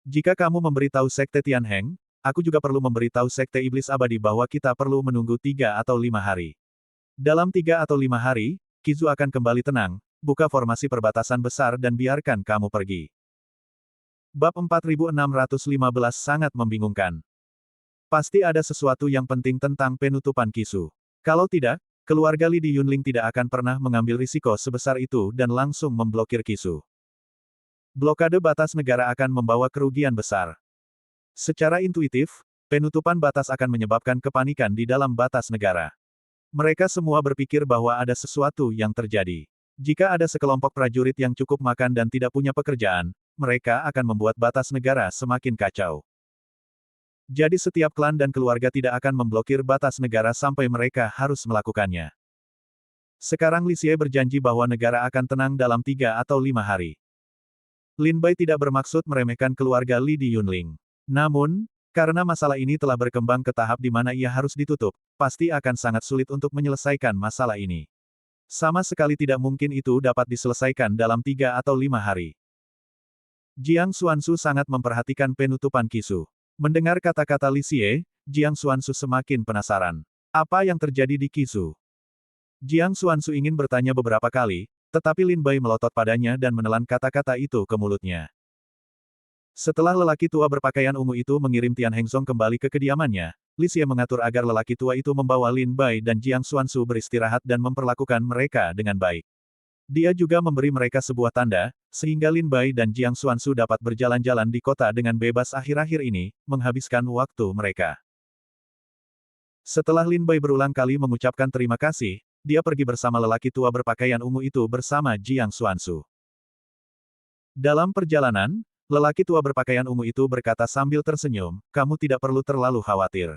Jika kamu memberitahu Sekte Tianheng, aku juga perlu memberitahu Sekte Iblis Abadi bahwa kita perlu menunggu 3 atau 5 hari. Dalam 3 atau 5 hari, Kizu akan kembali tenang, buka formasi perbatasan besar dan biarkan kamu pergi. Bab 4615 sangat membingungkan. Pasti ada sesuatu yang penting tentang penutupan Kisu. Kalau tidak, keluarga Li di Yunling tidak akan pernah mengambil risiko sebesar itu dan langsung memblokir Kisu. Blokade batas negara akan membawa kerugian besar. Secara intuitif, penutupan batas akan menyebabkan kepanikan di dalam batas negara. Mereka semua berpikir bahwa ada sesuatu yang terjadi. Jika ada sekelompok prajurit yang cukup makan dan tidak punya pekerjaan, mereka akan membuat batas negara semakin kacau. Jadi setiap klan dan keluarga tidak akan memblokir batas negara sampai mereka harus melakukannya. Sekarang Li Xie berjanji bahwa negara akan tenang dalam 3 atau 5 hari. Lin Bai tidak bermaksud meremehkan keluarga Li di Yunling. Namun, Karena masalah ini telah berkembang ke tahap di mana ia harus ditutup, pasti akan sangat sulit untuk menyelesaikan masalah ini. Sama sekali tidak mungkin itu dapat diselesaikan dalam 3 atau 5 hari. Jiang Xuanzu sangat memperhatikan penutupan Qisu. Mendengar kata-kata Li Xie, Jiang Xuanzu semakin penasaran. Apa yang terjadi di Qisu? Jiang Xuanzu ingin bertanya beberapa kali, tetapi Lin Bai melotot padanya dan menelan kata-kata itu ke mulutnya. Setelah lelaki tua berpakaian ungu itu mengirim Tian Hengzong kembali ke kediamannya, Li Xie mengatur agar lelaki tua itu membawa Lin Bai dan Jiang Xuanzu beristirahat dan memperlakukan mereka dengan baik. Dia juga memberi mereka sebuah tanda, sehingga Lin Bai dan Jiang Xuanzu dapat berjalan-jalan di kota dengan bebas akhir-akhir ini, menghabiskan waktu mereka. Setelah Lin Bai berulang kali mengucapkan terima kasih, dia pergi bersama lelaki tua berpakaian ungu itu bersama Jiang Xuanzu. Dalam perjalanan, lelaki tua berpakaian ungu itu berkata sambil tersenyum, "Kamu tidak perlu terlalu khawatir.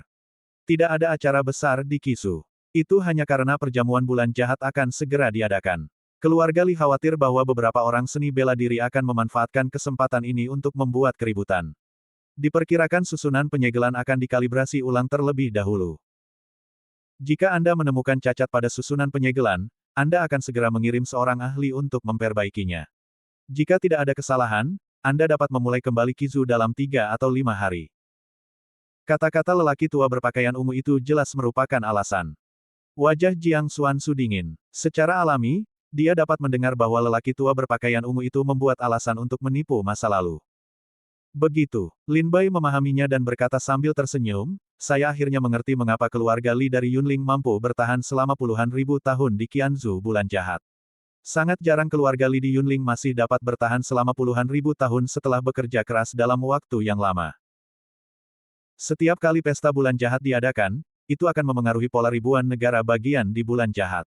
Tidak ada acara besar di Qisu. Itu hanya karena perjamuan bulan jahat akan segera diadakan. Keluarga Li khawatir bahwa beberapa orang seni bela diri akan memanfaatkan kesempatan ini untuk membuat keributan. Diperkirakan susunan penyegelan akan dikalibrasi ulang terlebih dahulu. Jika Anda menemukan cacat pada susunan penyegelan, Anda akan segera mengirim seorang ahli untuk memperbaikinya. Jika tidak ada kesalahan, Anda dapat memulai kembali Qisu dalam 3 atau 5 hari." Kata-kata lelaki tua berpakaian ungu itu jelas merupakan alasan. Wajah Jiang Xuanzu dingin. Secara alami, dia dapat mendengar bahwa lelaki tua berpakaian ungu itu membuat alasan untuk menipu masa lalu. Begitu, Lin Bai memahaminya dan berkata sambil tersenyum, "Saya akhirnya mengerti mengapa keluarga Li dari Yunling mampu bertahan selama puluhan ribu tahun di Qianzu bulan jahat. Sangat jarang keluarga Li di Yunling masih dapat bertahan selama puluhan ribu tahun setelah bekerja keras dalam waktu yang lama. Setiap kali pesta bulan jahat diadakan, itu akan memengaruhi pola ribuan negara bagian di bulan jahat.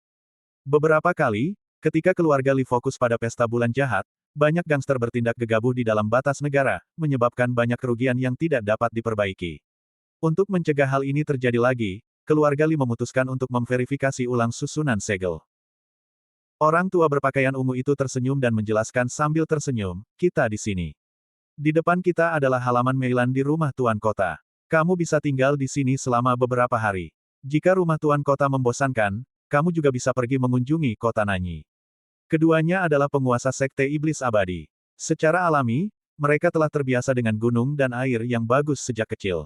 Beberapa kali, ketika keluarga Li fokus pada pesta bulan jahat, banyak gangster bertindak gegabah di dalam batas negara, menyebabkan banyak kerugian yang tidak dapat diperbaiki. Untuk mencegah hal ini terjadi lagi, keluarga Li memutuskan untuk memverifikasi ulang susunan segel." Orang tua berpakaian ungu itu tersenyum dan menjelaskan sambil tersenyum, "Kita di sini. Di depan kita adalah halaman Meilan di rumah tuan kota. Kamu bisa tinggal di sini selama beberapa hari. Jika rumah tuan kota membosankan, kamu juga bisa pergi mengunjungi kota Nanyi." Keduanya adalah penguasa sekte iblis abadi. Secara alami, mereka telah terbiasa dengan gunung dan air yang bagus sejak kecil.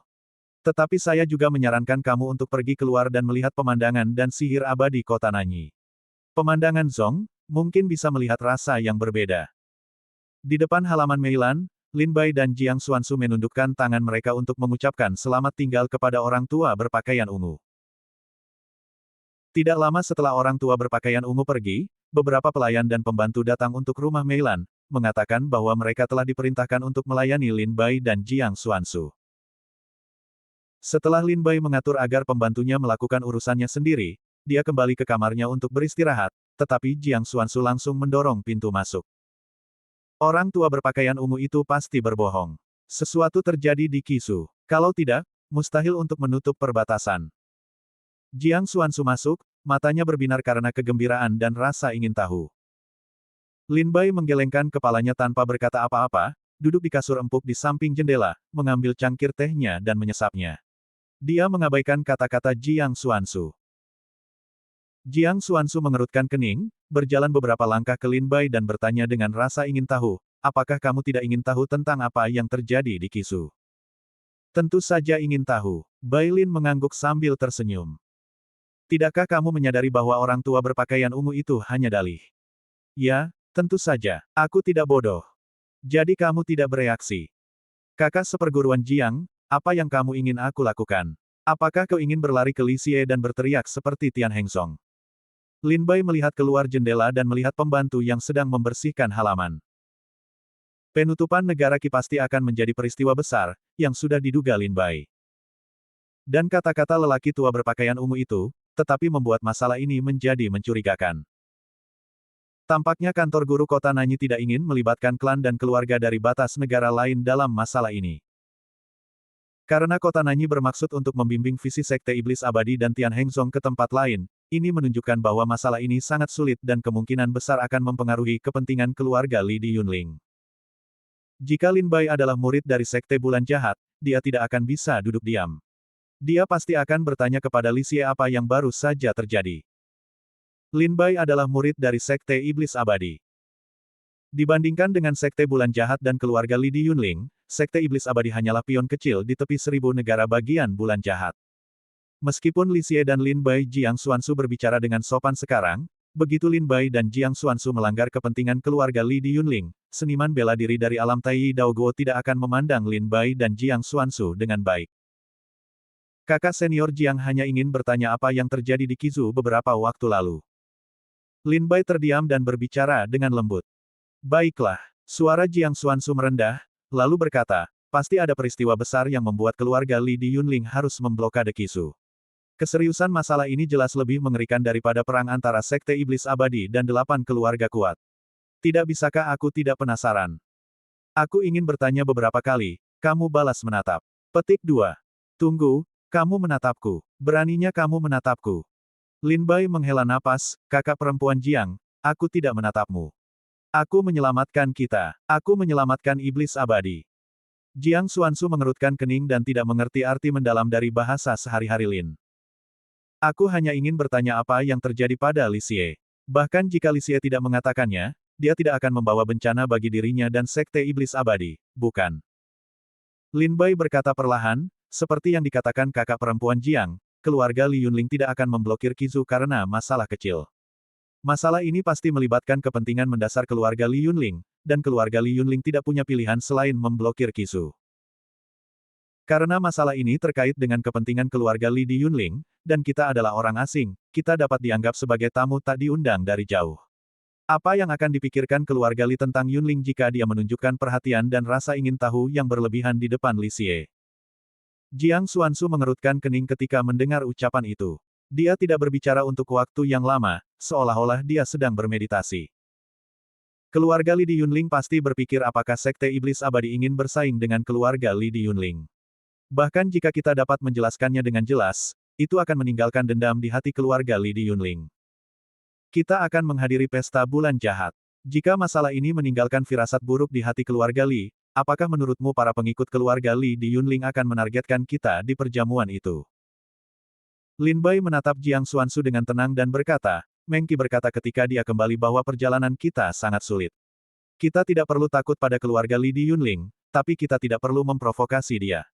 Tetapi saya juga menyarankan kamu untuk pergi keluar dan melihat pemandangan dan sihir abadi kota Nanyi. Pemandangan Zong, mungkin bisa melihat rasa yang berbeda. Di depan halaman Meilan, Lin Bai dan Jiang Xuanzu menundukkan tangan mereka untuk mengucapkan selamat tinggal kepada orang tua berpakaian ungu. Tidak lama setelah orang tua berpakaian ungu pergi, beberapa pelayan dan pembantu datang untuk rumah Meilan, mengatakan bahwa mereka telah diperintahkan untuk melayani Lin Bai dan Jiang Xuanzu. Setelah Lin Bai mengatur agar pembantunya melakukan urusannya sendiri, dia kembali ke kamarnya untuk beristirahat, tetapi Jiang Xuanzu langsung mendorong pintu masuk. Orang tua berpakaian ungu itu pasti berbohong. Sesuatu terjadi di Qisu. Kalau tidak, mustahil untuk menutup perbatasan. Jiang Xuanzu masuk, matanya berbinar karena kegembiraan dan rasa ingin tahu. Lin Bai menggelengkan kepalanya tanpa berkata apa-apa, duduk di kasur empuk di samping jendela, mengambil cangkir tehnya dan menyesapnya. Dia mengabaikan kata-kata Jiang Xuanzu. Jiang Xuanzu mengerutkan kening, berjalan beberapa langkah ke Lin Bai dan bertanya dengan rasa ingin tahu, "Apakah kamu tidak ingin tahu tentang apa yang terjadi di Qisu?" "Tentu saja ingin tahu." Bai Lin mengangguk sambil tersenyum. "Tidakkah kamu menyadari bahwa orang tua berpakaian ungu itu hanya dalih?" "Ya, tentu saja. Aku tidak bodoh. Jadi kamu tidak bereaksi." "Kakak seperguruan Jiang, apa yang kamu ingin aku lakukan? Apakah kau ingin berlari ke Li Xie dan berteriak seperti Tian Hengzong?" Lin Bai melihat keluar jendela dan melihat pembantu yang sedang membersihkan halaman. Penutupan negara Qi pasti akan menjadi peristiwa besar, yang sudah diduga Lin Bai. Dan kata-kata lelaki tua berpakaian ungu itu, tetapi membuat masalah ini menjadi mencurigakan. Tampaknya kantor guru kota Nanyi tidak ingin melibatkan klan dan keluarga dari batas negara lain dalam masalah ini. Karena kota Nanyi bermaksud untuk membimbing visi sekte iblis abadi dan Tian Hengzong ke tempat lain, ini menunjukkan bahwa masalah ini sangat sulit dan kemungkinan besar akan mempengaruhi kepentingan keluarga Li di Yunling. Jika Lin Bai adalah murid dari sekte bulan jahat, dia tidak akan bisa duduk diam. Dia pasti akan bertanya kepada Li Xie apa yang baru saja terjadi. Lin Bai adalah murid dari Sekte Iblis Abadi. Dibandingkan dengan Sekte Bulan Jahat dan keluarga Li di Yunling, Sekte Iblis Abadi hanyalah pion kecil di tepi 1000 negara bagian Bulan Jahat. Meskipun Li Xie dan Lin Bai Jiang Xuansu berbicara dengan sopan sekarang, begitu Lin Bai dan Jiang Xuansu melanggar kepentingan keluarga Li di Yunling, seniman bela diri dari alam Tai Dao Guo tidak akan memandang Lin Bai dan Jiang Xuansu dengan baik. Kakak senior Jiang hanya ingin bertanya apa yang terjadi di Kizu beberapa waktu lalu. Lin Bai terdiam dan berbicara dengan lembut. Baiklah, suara Jiang Xuansu merendah, lalu berkata, pasti ada peristiwa besar yang membuat keluarga Li di Yunling harus memblokade Kizu. Keseriusan masalah ini jelas lebih mengerikan daripada perang antara Sekte Iblis Abadi dan 8 keluarga kuat. Tidak bisakah aku tidak penasaran? Aku ingin bertanya beberapa kali, kamu balas menatap. Petik 2. Tunggu, kamu menatapku. Beraninya kamu menatapku. Lin Bai menghela napas, kakak perempuan Jiang, aku tidak menatapmu. Aku menyelamatkan kita. Aku menyelamatkan iblis abadi. Jiang Xuansu mengerutkan kening dan tidak mengerti arti mendalam dari bahasa sehari-hari Lin. Aku hanya ingin bertanya apa yang terjadi pada Li Xie. Bahkan jika Li Xie tidak mengatakannya, dia tidak akan membawa bencana bagi dirinya dan Sekte Iblis Abadi, bukan? Lin Bai berkata perlahan, seperti yang dikatakan kakak perempuan Jiang, keluarga Li Yunling tidak akan memblokir Kizu karena masalah kecil. Masalah ini pasti melibatkan kepentingan mendasar keluarga Li Yunling, dan keluarga Li Yunling tidak punya pilihan selain memblokir Kizu. Karena masalah ini terkait dengan kepentingan keluarga Li di Yunling, dan kita adalah orang asing, kita dapat dianggap sebagai tamu tak diundang dari jauh. Apa yang akan dipikirkan keluarga Li tentang Yunling jika dia menunjukkan perhatian dan rasa ingin tahu yang berlebihan di depan Li Xie? Jiang Xuansu mengerutkan kening ketika mendengar ucapan itu. Dia tidak berbicara untuk waktu yang lama, seolah-olah dia sedang bermeditasi. Keluarga Li di Yunling pasti berpikir apakah Sekte Iblis Abadi ingin bersaing dengan keluarga Li di Yunling. Bahkan jika kita dapat menjelaskannya dengan jelas, itu akan meninggalkan dendam di hati keluarga Li di Yunling. Kita akan menghadiri pesta bulan jahat. Jika masalah ini meninggalkan firasat buruk di hati keluarga Li, apakah menurutmu para pengikut keluarga Li di Yunling akan menargetkan kita di perjamuan itu? Lin Bai menatap Jiang Xuansu dengan tenang dan berkata, Meng Qi berkata ketika dia kembali bahwa perjalanan kita sangat sulit. Kita tidak perlu takut pada keluarga Li di Yunling, tapi kita tidak perlu memprovokasi dia.